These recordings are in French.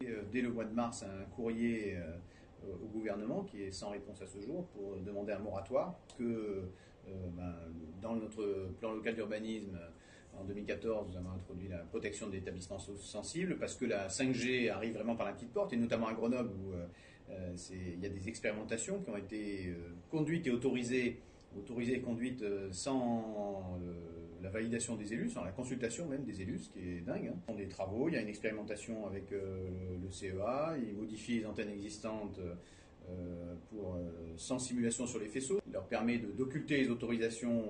Dès le mois de mars, un courrier au gouvernement qui est sans réponse à ce jour pour demander un moratoire dans notre plan local d'urbanisme en 2014, nous avons introduit la protection des établissements sensibles parce que la 5G arrive vraiment par la petite porte et notamment à Grenoble où il y a des expérimentations qui ont été conduites et autorisées et conduites sans la validation des élus, sans la consultation même des élus, ce qui est dingue. Hein. Ils font des travaux, il y a une expérimentation avec le CEA, ils modifient les antennes existantes sans simulation sur les faisceaux. Il leur permet d'occulter les autorisations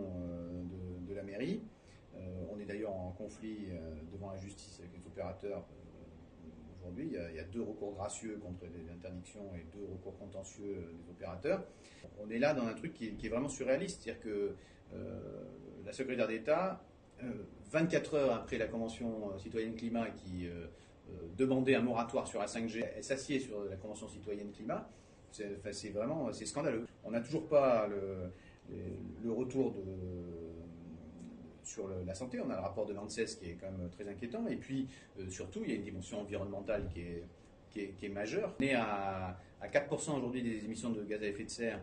de la mairie. On est d'ailleurs en conflit devant la justice avec les opérateurs. Aujourd'hui, il y a 2 recours gracieux contre les interdictions et 2 recours contentieux des opérateurs. On est là dans un truc qui est vraiment surréaliste, c'est-à-dire que la secrétaire d'État, 24 heures après la Convention citoyenne climat qui demandait un moratoire sur la 5G, elle s'assied sur la Convention citoyenne climat. C'est scandaleux. On n'a toujours pas le retour sur la santé. On a le rapport de l'ANSES qui est quand même très inquiétant. Et puis, surtout, il y a une dimension environnementale qui est majeure. On est à 4% aujourd'hui des émissions de gaz à effet de serre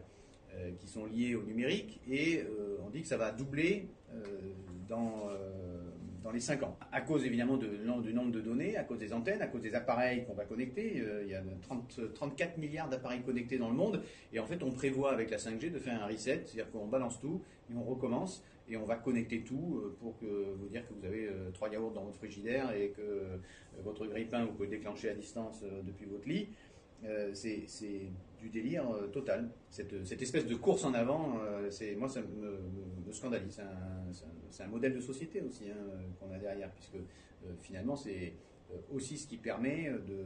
qui sont liées au numérique et on dit que ça va doubler dans les 5 ans. À cause évidemment du nombre de données, à cause des antennes, à cause des appareils qu'on va connecter. Il y a 34 milliards d'appareils connectés dans le monde et en fait on prévoit avec la 5G de faire un reset, c'est-à-dire qu'on balance tout et on recommence et on va connecter tout pour vous dire que vous avez 3 yaourts dans votre frigidaire et que votre grille-pain vous pouvez déclencher à distance depuis votre lit. C'est du délire total. Cette espèce de course en avant, moi ça me scandalise. C'est un modèle de société aussi qu'on a derrière, puisque finalement c'est aussi ce qui permet de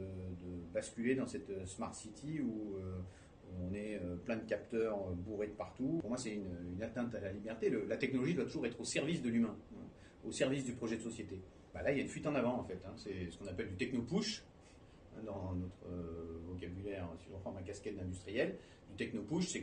basculer dans cette smart city où on est plein de capteurs bourrés de partout. Pour moi c'est une atteinte à la liberté. La technologie doit toujours être au service de l'humain, au service du projet de société. Là il y a une fuite en avant en fait. C'est ce qu'on appelle du techno-push. Dans notre vocabulaire, si je reprends ma casquette d'industriel, du techno-push, c'est